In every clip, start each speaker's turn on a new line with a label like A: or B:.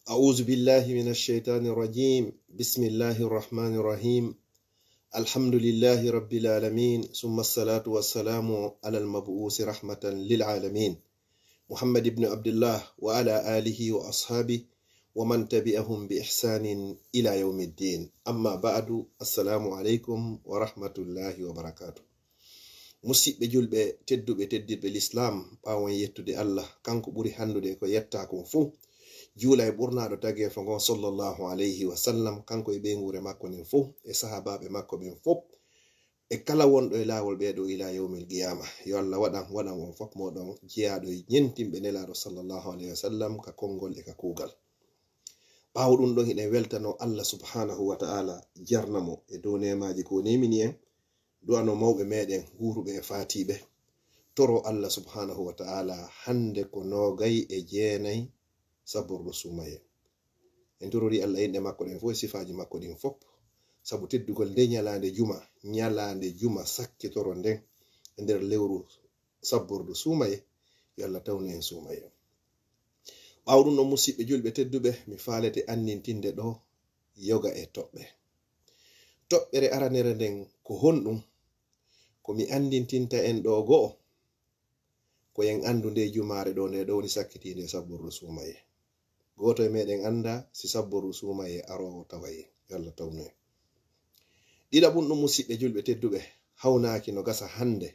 A: أعوذ بالله من الشيطان الرجيم. بسم الله الرحمن الرحيم. الحمد لله رب العالمين، ثم الصلاة والسلام على المبعوث رحمة للعالمين محمد بن عبد الله وعلى آله وأصحابه ومن تبعهم بإحسان إلى يوم الدين. أما بعد، السلام عليكم ورحمة الله وبركاته. musidɓe julɓe tedduɓe teddirɓe l'islam, ɓawon yettude Allah kanko ɓuri handude ko yettakum fuu. juula e ɓurnaɗo tagi fo ngon sallallahu alayhi wa sallam, kanko e ɓeygure makko nin fuu e sahabaɓe makko ɓen fof e kala wonɗo e lawol ɓeɗo ila yawmil qiyama. Yo Allah waɗan on fof moɗon jeyaɗo e ñentimɓe nelaɗo sallallahu alayhi wa sallam ka konngol e ka kuugal. ɓawo ɗum ɗon hiɗen weltano Allah subhanahu wa ta'ala jarnamo e dow nemaji ko nemini en, du'ano mawɓe meɗen huruɓe e fatiɓe. Toro Allah subhanahu wa ta'ala hande ko nogay e jeenayi saburɗo sumaye. En torori Allah inɗe makko ɗen fof e sifaji makko ɗin fof, sabu teddugol nde nyalande juma sakkitoro nden e nder lewru saburɗo sumaye. Yo Allah tawnu en sumaye. ɓawo ɗum ɗon musidɓe julɓe tedduɓe, mi falete annintinde ɗo yoga e toɓɓe. Toɓɓere aranere nden ko honɗum ko mi andintinta en ɗo go'o, ko en andu nde jumare ɗo nde ɗowni sakkitinde saburɗo sumaye. Goto e meɗen anda si saburɗo sumaye arowo tawaye. Yo Allah tawnu en. ɗiɗaɓum ɗum musidɓe julɓe tedduɓe, hawnaki no gasa hande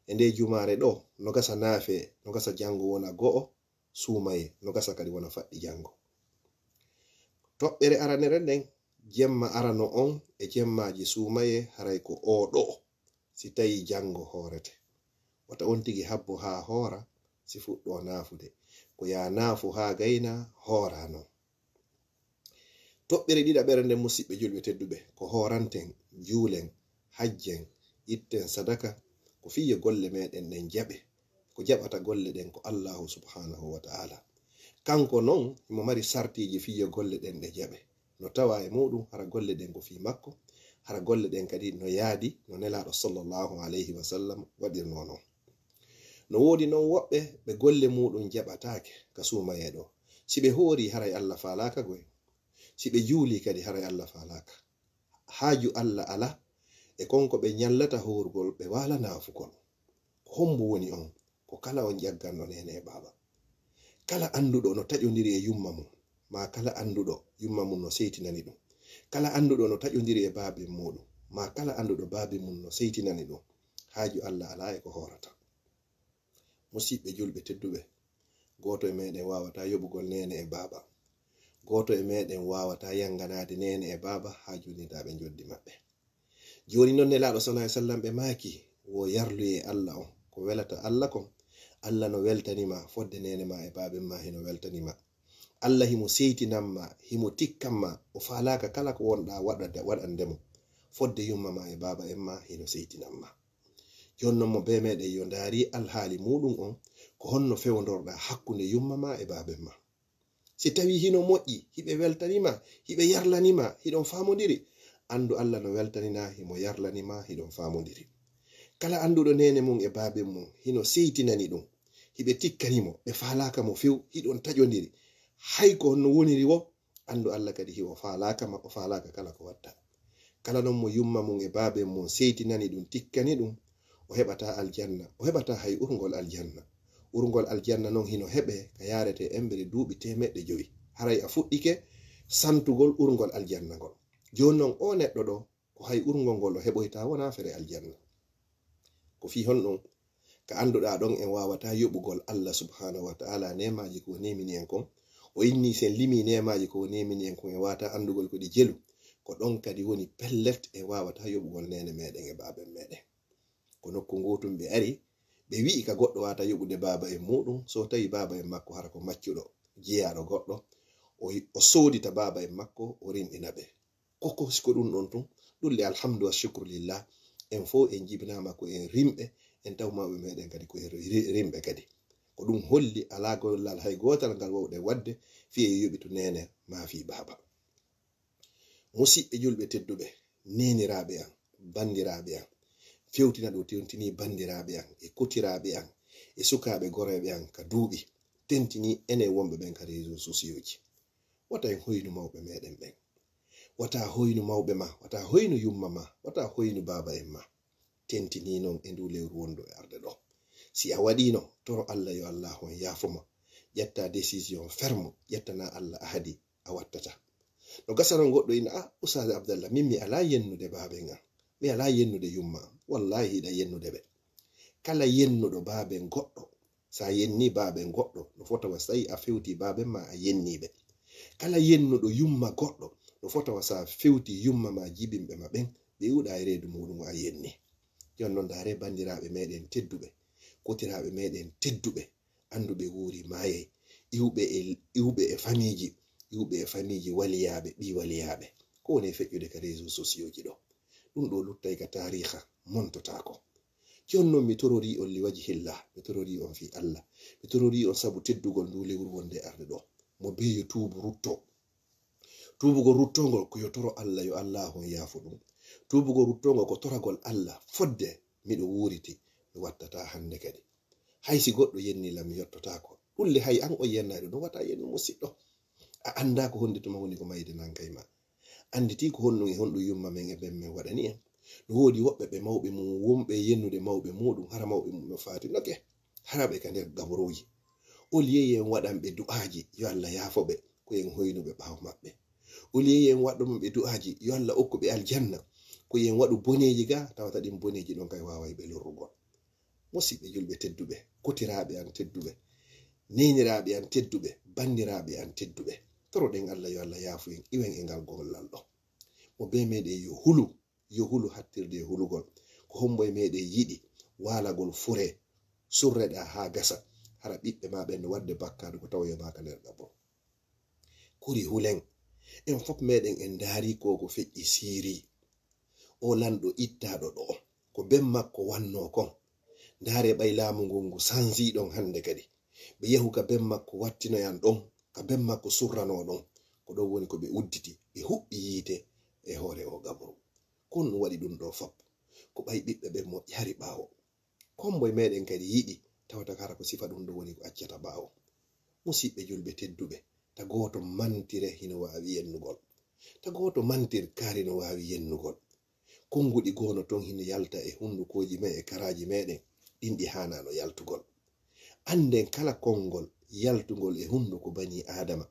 A: e nde jumare ɗo, no gasa naafe, no gasa jango wona go'o sumaye, no gasa kadi wona faɗɗi jango. Toɓɓere aranere nden jemma arano on e jemmaji sumaye haray ko o ɗo si tawi jango horete. Wata on tigi habbo ha hora si fuɗɗo nafude, ko ya nafu ha gayna horano. Toɓɓere ɗiɗaɓere nden musidɓe julɓe tedduɓe, ko horanten, juulen, hajjen, itten sadaka, ko fiye golle meɗen ɗen jaɓe. Ko jaɓata golle ɗen ko Allahu subhanahu wa ta'ala. Kanko non mo mari sartiji fiye golle ɗen ɗe jaɓe. No tawa e muɗum hara golle ɗen ko fi makko, hara golle ɗen kadi no yaadi no nelaɗo sallallahu alayhi wa sallam waɗirno non. No wodi non woɓɓe ɓe golle muɗum jaɓatake ka sumaye ɗo, si ɓe hoori haray Allah falaka goy, si ɓe juuli kadi haray Allah falaka. Haaju Allah ala e konko ɓe nyallata horgol ɓe wala nafugol. Hombo woni on ko kala on jagganno nene e baba, kala anduɗo no taƴodiri e yumma mum, ma kala anduɗo yumma mum no seytinani ɗum, kala anduɗo no taƴodiri e babin muɗum, ma kala anduɗo babin mum no seytinani ɗum. Haaju Allah ala e ko horata. Musidɓe julɓe tedduɓe, goto e meɗen wawata yoɓugol nene e baba, goto e meɗen wawata yanganade nene e baba ha julitaɓe joddi maɓɓe. Joni noon nelaɗo sallallahu alaihi wasallam ɓe maki wo yarluye Allah on, ko welata Allah kon, Allah no weltanima fodde nene ma e babin ma hino weltanima. Allah himo seytinanma, himo tikkanma, o falaka kala ko wonɗa waɗandemo fodde yumma ma e baba en ma hino seytinanma. Jonnon mo be meɗen yo ndaari alhaali muɗum on ko honno fewndorɗa hakkunde yumma ma e baben ma. Si tawi hino moƴƴi, hiɓe weltanima, hiɓe yarlanima, hiɗon famodiri, andu Allah no weltanina himo yarlanima, hiɗon famodiri. Kala anduɗo nene mum e baben mum hino seytinani ɗum, hiɓe tikkanimo, ɓe falaka mo few, hiɗon taƴodiri, hay ko honno woniri wo, andu Allah kadi hiwo falaka ma, o falaka kala ko watta. Kala non mo yumma mum e baben mum seytinani ɗum, tikkani ɗum, o heɓata aljanna, o heɓata hay urgol aljanna. Urgol aljanna non hino heɓe ka yarete embere duuɓi 100 haray a fuɗɗike santugol urgol aljanna ngol. Joni non o neɗɗo ɗo ko hay urgol ngol o heɓoyta wona fere aljanna. Ko fi honɗum ka anduɗa ɗon en wawata yoɓugol Allah subhanahu wa ta'ala nemaji ko nemini en kon. O inni sen limi nemaji ko nemini en kon e wata andugol ko ɗi jelu, ko ɗon kadi woni pellet e wawata yoɓugol nene meɗen e baben meɗen. Ko nokku ngotum ɓe ari ɓe wi'i ka goɗɗo wata yoɓude baba en muɗum, so tawi baba en makko hara ko maccuɗo jeyaɗo goɗɗo, o sodita baba en makko o rinɗina ɓe. Koko siko ɗum ɗon tun ɗulle alhamdu wa shukru lillah, en fo en jibinama ko en rimɓe, en tawmaɓe meɗen kadi ko rimɓe kadi. Ko ɗum holli ala gollal hay gotal ngal wawɗe wadde fiye yoɓitu nene ma fi baba. Musidɓe julɓe tedduɓe, neniraɓe an, bandiraɓe an, fewtina ɗo tentini bandiraɓe an e kotiraɓe an e sukaɓe goreɓe an ka duuɓi, tentini ene wonɓe ɓen ka réseaux sociaux ji. wata en hoynu mawɓe meɗen ɓen, wata hoynu mawɓe ma, wata hoynu yumma ma, wata hoynu baba en ma. Tentini non e ndu lewru wondo e arde ɗo. Si a waɗino toro Allah yo Allah on yafuma, ƴetta décision ferme, ƴettana Allah ahadi a wattata. No gasanon goɗɗo ina Ustaz Abdallah, min mi ala yennude baben am, mi ala yennude yumma am. Wallahi hiɗa yennude ɓe. Kala yennuɗo baben goɗɗo, sa yenni baben goɗɗo no fotawa sai a fewti baben ma a yenniɓe. Kala yennuɗo yumma goɗɗo no fotawa sa fewti yumma ma jibinɓe ma ɓen ɓe yuɗa e redu muɗum a yenni. Jon non dare bandiraɓe meɗen tedduɓe, kotiraɓe meɗen tedduɓe, anduɓe wuri maye, iwɓe e famiji, iwɓe e famiji waliyaɓe, ɓi waliyaɓe, ko woni feƴƴude ka réseau sociaux ji ɗo. Ɗum ɗo luttay ka tariha montotako. Jon non mi torori on liwaji hillah, mi torori on fi Allah, mi torori on sabu teddugol ndu lewru wonde arde ɗo. Mo beyo tubu rutto, tubugo ruttongol ko yo toro Allah yo Allah on yafu ɗum. Tubugo ruttongol ko toragol Allah fodde miɗo wuriti mi wattata hande kadi. Haysi goɗɗo yenni lam yottotako, ɗulle hay an o yennaɗo ɗum wata yennu musidɗo. A anda ko honde tuma woni ko mayde nan kayma, anditi ko honɗum e honɗum yumma men e ben men waɗani en. No wodi woɓɓe ɓe mawɓe mum womɓe yennude mawɓe muɗum, hara mawɓe mum no fati noke, hara ɓe ka nder gabroji. O liyeyi en waɗanɓe du'aji yo Allah yafoɓe ko en hoynuɓe ɓawo maɓɓe. O liyeyi en waɗanɓe du'aji yo Allah okkuɓe aljanna ko en waɗu boneji ga tawata ɗin boneji ɗon kay waway ɓe lorrugol. Musidɓe julɓe tedduɓe, kotiraɓe an tedduɓe, neniraɓe an tedduɓe, bandiraɓe an tedduɓe, toroɗen Allah yo Allah yafu en iwen e ngal gollal ɗo. Mo be meɗen yo hulu hattirde e hulugol, ko hombo e meɗen yiɗi walagol fure surreɗa ha gasa, hara ɓiɓɓe ma ɓen wadde bakkadu ko tawa yo maka nder gabbo. Kuri hulen en fof meɗen en daari ko feƴƴi siri. O lanɗo ittaɗo ɗo ko ben makko wanno kon, dare ɓay laamu ngongu sanziɗon hande kadi ɓe yahu ka ben makko wattinoyan ɗon, ka ben makko surrano ɗon, ko ɗon woni ko ɓe udditi ɓe huɓɓi yiite e hoore o gabru. Kon waɗi ɗum ɗo fop ko ɓay ɓiɓɓe ɓen mo yari ɓawo. Komboye meɗen kadi yiɗi tawata kara ko sifa ɗum ɗo woni ko accata ɓawo. Musidɓe julɓe tedduɓe, ta goto mantire hino wawi yennugol, ta goto mantir kaari no wawi yennugol. Konguɗi gono ton hino yalta e hundukoji me e karaji meɗen ɗinɗi hanano yaltugol. Anden kala kongol yaltugol e hunduko bani adama,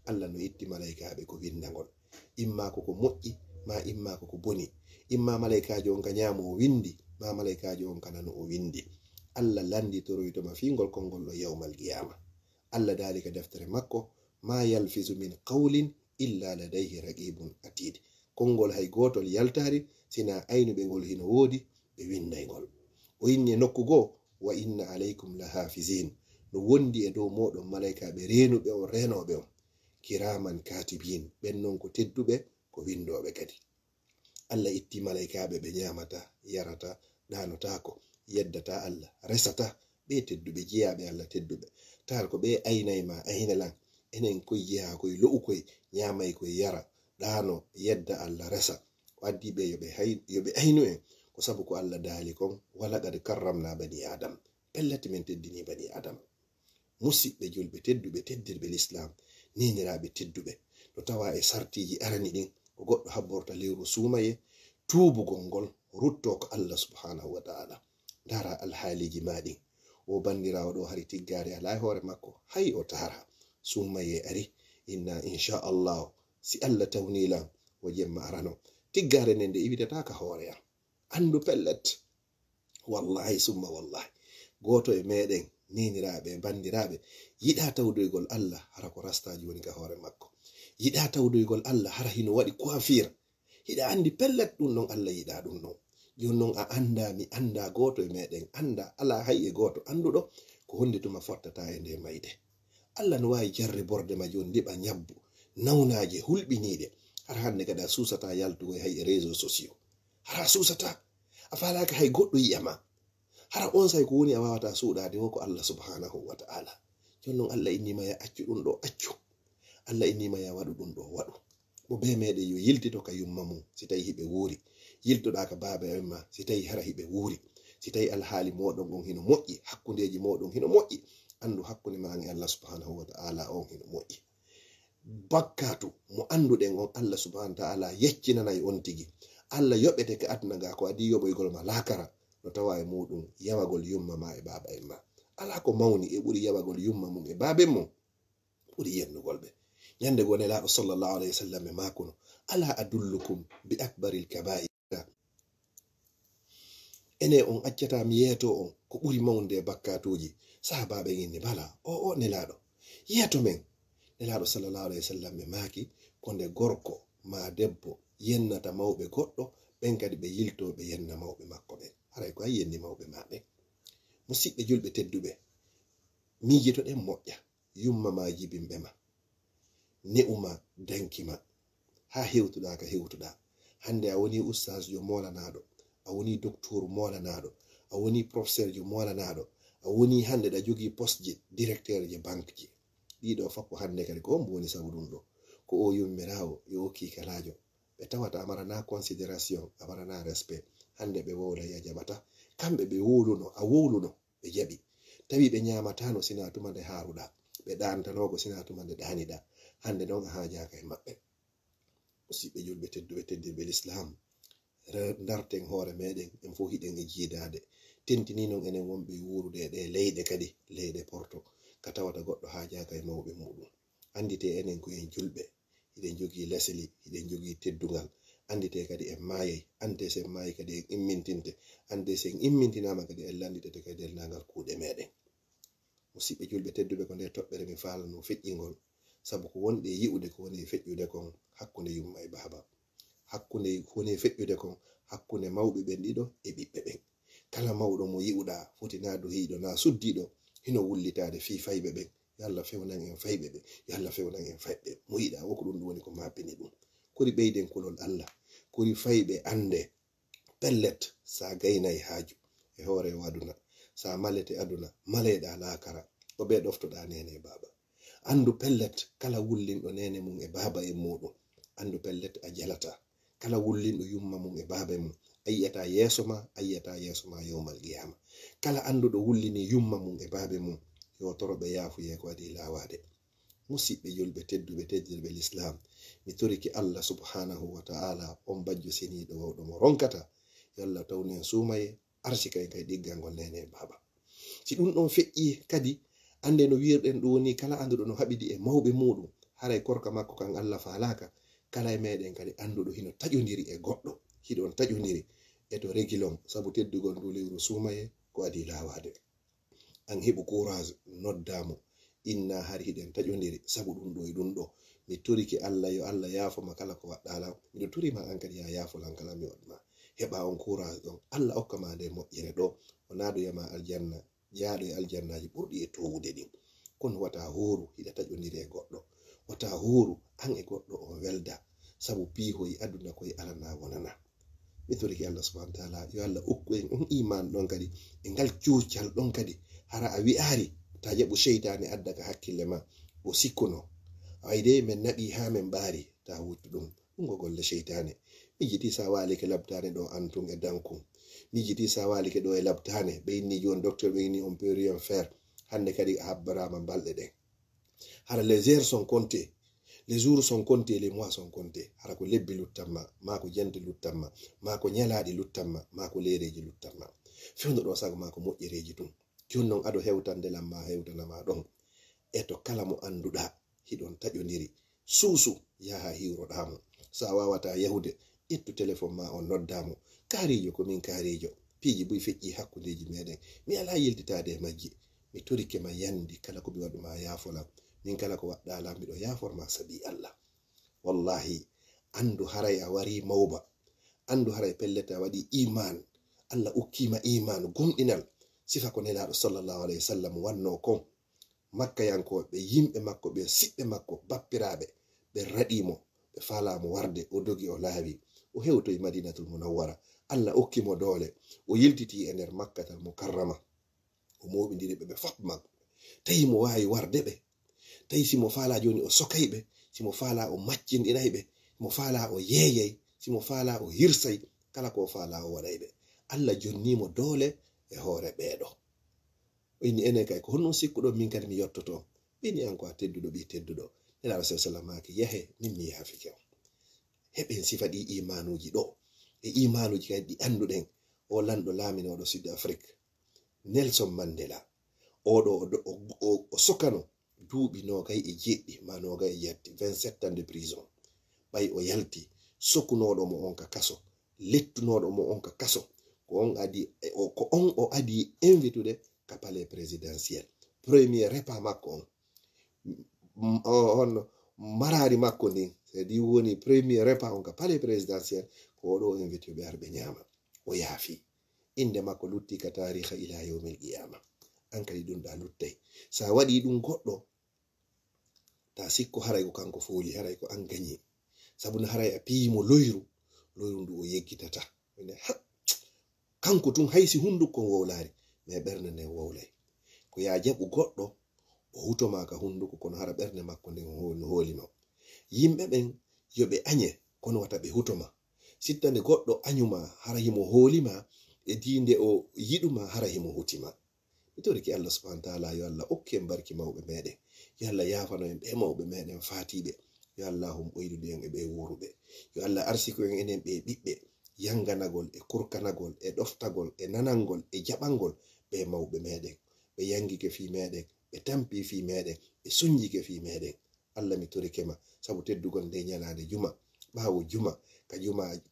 A: Allah no itti malaikaɓe ko windagol, imma koko moƴƴi ma imma koko boni, imma malaikajo on ka nyamo o windi, ma malaikajo on ka nano o windi. Allah landi toroytoma fingol kongol ɗo yawmal qiyama. Allah dali ka deftere makko, ma yalfizu min qawlin illa ladayhi raqibun atid. Kongol hay gotol yaltari sina aynuɓe ngol hino woodi ɓe windaygol. O inni nokku goo, wa inna alaykum la hafizin, no wondi e dow moɗon malaikaɓe renuɓe on renoɓe on, kiraman katibin, ɓen non ko tedduɓe ko windoɓe kadi. Allah itti malaikaɓe ɓe nyamata, yarata, ɗanotako, yeddata Allah, resata, ɓe tedduɓe jiyaɓe Allah tedduɓe. Tar ko ɓe aynayma aynalan, enen koye jiha koye lo'u koye nyamay koye yara, ɗano, yedda Allah, resa. O addi ɓe yoɓe aynu en ko sabu ko Allah daali kon, wala qad karramna bani adam, pellati men teddini bani adam. Musidɓe julɓe tedduɓe, teddirɓe l'islam, neniraɓe tedduɓe, no tawa e sartiji arani ɗin ko goɗɗo habborta lewru sumaye, tubugol ngol rutto ko Allah subhanahu wa ta'ala. Dara alhaaliji maɗin, o bandirawo ɗo hari tiggare ala hoore makko, hay o tara sumaye ari, inna inchallahu si Allah tawnilam o jemma arano tiggare nden nde iwitata ka hoore am, andu pellet. Wallahi summa wallahi, goto e meɗen neniraɓe bandiraɓe yiɗa tawdoygol Allah hara ko rastaji woni ka hoore makko, yiɗa tawdoygol Allah hara hino waɗi coiffure, hiɗa andi pellet ɗum non Allah yiɗa ɗum non. Jon non a anda mi anda goto e meɗen anda ala hay e goto anduɗo ko honde tuma fottata e nde mayde. Allah no wawi jarre borde ma joni ndiɓa nyabbu nawnaje hulɓiniɗe, hara hande kada susata yaltugo hay e réseau sociaux, hara susata a falaka hay goɗɗo yiyama, hara on say ko woni a wawata suuɗade wo ko Allah subhanahu wa ta'ala. Jon non Allah innima ya accu ɗum ɗo accu, Allah innima ya waɗu ɗum ɗo waɗu. Mo be meɗen yo yiltito ka yumma mum si tawi hiɓe wuuri, yiltoɗa ka baba en ma si tawi hara hiɓe wuuri, si tawi alhaali moɗon on hino moƴƴi, hakkundeji moɗon hino moƴƴi, andu hakkunde ma e Allah subhanahu wa ta'ala on hino moƴƴi. bakkatu mo anduɗen on Allah subhanahu wa ta'ala yeccinanayi on tigi Allah yoɓete ka aduna ga ko adi yoɓoygol ma lakara no tawa e muɗum yawagol yumma ma e baba en ma ala ko mawni e ɓuri yawagol yumma mum e baben mum ɓuri yennugol ɓe yande go nelaɗo sallallahu alayhi wa sallam e makuno ala adullukum bi akbaril kaba'ir ene on accata mi yeeto on ko ɓuri mawde bakkatuji sahabaɓe inni bala o nelaɗo yeeto men nelaɗo sallallahu alayhi wa sallam e maaki ko nde gorko ma debbo yennata mawɓe goɗɗo ɓen kadi ɓe yilto ɓe yenna mawɓe makko ɓen haray ko a yenni mawɓe maɓe musidɓe julɓe tedduɓe miijitoɗen moƴƴa yumma ma jibinɓe ma ne'uma dankima ha hewtuɗa ka hewtuɗa hande a woni ustage jo molanaɗo a woni docteur molanaɗo a woni professeur jo molanaɗo a woni hande ɗa jogui poste je directeur je banque ji ɗiɗo fappo hande kadi ko on woni sabu ɗum ɗo ko o yummirawo yo okki kalajo ɓe tawata amarana considération amarana respect hande ɓe wowla ya jaɓata kamɓe ɓe wowluno a wowluno ɓe jaɓi tawi ɓe ñamatano sina tuma nde haruɗa ɓe ɗantanogo sina tuma nde ɗaniɗa hande noon a hajaka e maɓɓe musidɓe julɓe tedduɓe teddirɓe l'islam darten hoore meɗen en fo hiɗen e jiidade tentini noon enen wonɓe wurude e ɗe leyɗe kadi leyɗe porto ka tawata goɗɗo hajaka e mawɓe muɗum andite enen ko en julɓe hiɗen jogii lesli hiɗen jogii teddugal andite kadi en maayay ante sen maayi kadi en immintinte ande sen immintinama kadi en landitete kadi dendagal kuuɗe meɗen musidɓe julɓe tedduɓe ko nde toɓɓere mi faalano feƴƴingol sabu ko wonɗe yi'ude ko woni feƴƴude kon hakkunde yumma e baba hakkunde woni feƴƴude kon hakkunde mawɓe ɓen ɗiɗo e ɓiɓɓe ɓen kala mawɗo mo yi'uɗa foti na duhiɗo na suddiɗo hino wullitade fi fayɓe ɓen yo Allah fewnan en fayɓe ɓe yo Allah fewnan en fayɓe mo yiɗa woko ɗum woni ko mappini ɗum kori ɓeyden kulol Allah kori fayɓe ande pellet sa gaynayi haaju e hoore aduna sa malete aduna maleɗa lakara ko ɓe ɗoftoɗa nene baba andu pellet kala wullinɗo nene mum e baba e muɗum andu pellet a jalata kala wullinɗo yumma mum e baba mum ayyata yeso ma yawmal qiyama kala anduɗo wullini yumma mum e baba mum yo toroɓe yaafuye ko adi lawade musidɓe julɓe tedduɓe teddirɓe l'islam mi toriki Allah subhanahu wa ta'ala on bajjo seniɗo wawɗo mo ronkata yalla tawni en sumaye arsika en kay ɗiggal ngol nene baba si ɗum ɗon feƴƴi kadi ande no wirɗen ɗo woni kala anduɗo no haɓidi e mawɓe muɗum haray korka makko kan Allah falaka kala e meɗen kadi anduɗo hino taƴodiri e goɗɗo hiɗon taƴodiri e to regilon sabu teddugol ndu lewru sumaye ko adi lawade an heɓu courage noddamo inna hari hiɗen taƴodiri sabu ɗum ɗo e ɗum ɗo mi turiki Allah yo Allah yaafoma kala ko waɗɗalam miɗo turima an kadi ya yaafolan kala mi waɗma heɓa on courage ɗon Allah hokkama nde moƴƴere ɗo o naɗoyama aljanna jaaɗo e aljannaji ɓurɗi e towude ɗin kono wata horu hiɗa taƴodiri e goɗɗo wata horu an e goɗɗo o welda sabu piihoyi aduna koye alana wonana mi toriki Allah subhanahu wa ta'ala yo Allah ukku en on iman ɗon kadi e ngal cuucal ɗon kadi hara a wi'ari ta jaɓu sheytane addaka hakkille ma o sikkuno ayde men naɓi ha men ɓaari ta wuttu ɗum ɗum golle sheytane mi jiti sa walike labtane ɗo antun e dankum mi jiti sa walike ɗo e labtane ɓe inni joni docteur ɓe inni on peut rien faire hande kadi a habbarama balɗe ɗen hara les heures sont comptées les jours sont comptés les mois sont comptés hara ko lebbi luttanma ma ko jante luttanma ma ko ñalaɗi luttanma ma ko lereji luttanma fewno ɗo sago ma ko moƴƴereji tum joni noon aɗo hewtande lamma hewtanama ɗon e to kala mo anduɗa hiɗon taƴodiri suusu yaha hiwroɗamo sa wawata yahude ittu téléphone ma on noddamo kaarijo komin kaarijo piiji buy feƴƴi hakkudeji meɗen mi ala yiltitade e majji mi torike ma yandi kala ko mi waɗuma yaafolam min kala ko waɗɗalam miɗo yaaforma sabi Allah wallahi andu haray a wari mawba andu haray pelleta waɗi iman Allah ukkima iman gomɗinal sifa ko nelaɗo sallallahu alayhi wa sallam wanno kon makka yankoɓe ɓe yimɓe makko ɓe siɓɓe makko bappiraɓe ɓe raɗimo ɓe falamo warde o dogi o laawi o hewtoye madinatul munawwara Allah okkimo doole o yiltiti e nder makkatal mukarrama o moɓidiri ɓe fop makko tawi mo wawi warde ɓe tawi simo faala joni o sokayɓe simo faala o maccinɗirayɓe mo faala o yeeyay simo faala o hirsay kala ko faala o waɗayɓe Allah jonnimo doole e hoore ɓeeɗo inni enen kay ko honnon sikkuɗo min kadi mi yottoto ɓini an ko a tedduɗo ɓi tedduɗo ila rasul sallallahu alaihi yahe min mi yafike heben sifa di imanuji do e imanuji kay di anduden o lando lamino do Sud Afrique Nelson Mandela o sokano duuɓi nogay e jeɗɗi ma nogay e yatti 27 ans de prison ɓay o yalti sokkunoɗo mo on ka kaso lettunoɗo mo on ka kaso ko on o adi invitude ka palais présidentiel premier repas makko on marari makko ndin c'est-à-dire woni premier repas on ka palais présidentiel ko oɗo invité ɓe arɓe ñama o yaafi inde makko lutti ka tariha ila yawmil qiyama an kadi ɗum ɗa luttay sa waɗi ɗum goɗɗo ta sikko haray ko kanko fooli haray ko an gañi sabuna haray a piyimo loyru ndu o yeggitata kanko tun haysi hunduko wowlari mais ɓernde nden wowlay ko ya jaɓu goɗɗo o hutoma ka hunduko kono hara ɓernde makko nden no hoolima yimɓe ɓen yoɓe añe kono wata ɓe hutoma sittande goɗɗo añuma hara himo hoolima e dinde o yiɗuma hara himo hutima mi toriki Allah subhanahu wa ta'ala yo Allah okke barki mawɓe meɗen yo Allah yafano en ɓe mawɓe meɗen fatiɓe yo Allah hum ɓoydude en e ɓe wuruɓe yo Allah arsiko en enen ɓe ɓiɓɓe yanganagol e kurkanagol e ɗoftagol e nanangol e jaɓangol ɓe mawɓe meɗen ɓe yangike fi meɗen ɓe tampi fi meɗen ɓe sunjike fi meɗen Allah mi torikema sabu teddugol nde ñalade juma ɓawo juma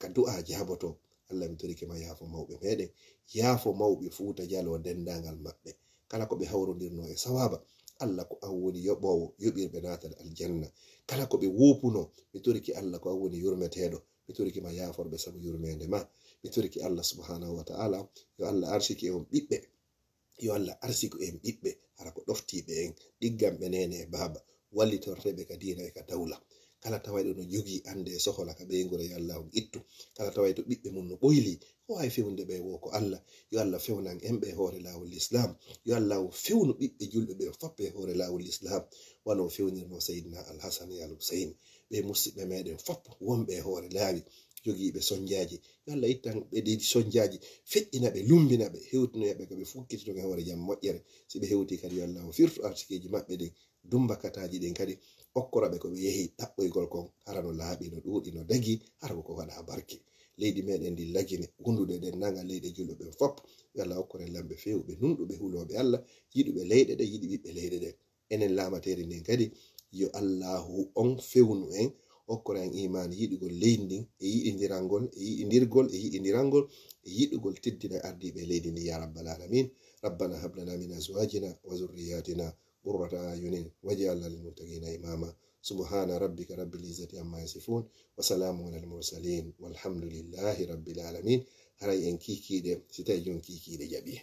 A: ka du'a jaboto Allah mi torikema yaafo mawɓe meɗen yaafo mawɓe Fuuta Jallo dendagal maɓɓe kala ko ɓe hawrodirno e sawaba Allah ko an woni yoɓowo yoɓirɓe natal aljanna kala ko ɓe wopuno mi toriki Allah ko an woni yurmeteɗo mi toriki ma yaforɓe sabu yurmede ma mi toriki Allah subhanahu wa ta'ala yo Allah arsiki on ɓiɓɓe yo Allah arsiki en ɓiɓɓe hara ko ɗoftiɓe en ɗiggamɓe nene e baba wallitorteɓe ka dina e ka dawla kala tawayɗo no jogi ande e sohola ka ɓeygure yo Allah on ittu kala taway to ɓiɓɓe mum no ɓoyli o wawi fewnde ɓe wo ko Allah yo Allah fewnan en ɓe hoore lawol islam yo Allah o fewnu ɓiɓɓe julɓe ɓe foppe hoore lawol islam wano fewnirno Seydina Al-Hasan e Al-Husayn ɓe musidɓe meɗen fop wonɓe hoore laawi jogiiɓe soñjaji yo Allah ittan ɓe ɗi soñjaji feƴƴina ɓe lumbina ɓe hewtinoyaɓe ko ɓe fukkitito e hoore jam moƴƴere si ɓe hewti kadi yo Allah o firtu arsikeji maɓɓe ɗin dumbakataji ɗin kadi okkoraɓe ko ɓe yehi ɗaɓɓoygol kon hara no laaɓi no ɗuuɗi no dagi hara ko waɗa barke leydi meɗen ndi lagine gundude ɗen naga leyɗe julɓe ɓen fop yo Allah hokkore lamɓe fewɓe nunɗuɓe huloɓe Allah yiɗuɓe leyɗe ɗe yiɗi ɓiɓɓe leyɗe ɗen enen laamateri ndin kadi yo Allahu on fewnu en hokkore en iman yiɗugol leydi ndin e yiɗidirangol e yiɗidirgol e yiɗidirangol e yiɗugol teddina ardiɓe leydi ndi ya rabbal alamin rabbana hab lana min azwajina wa zurriyatina qurrata ayunin waj'alna lil muttaqina imama subhana rabbika rabbil izzati amma yasifun wa salamun alal mursalin walhamdulillahi rabbil alamin haray en kikiɗe si tawi jon kikiɗe jaɓi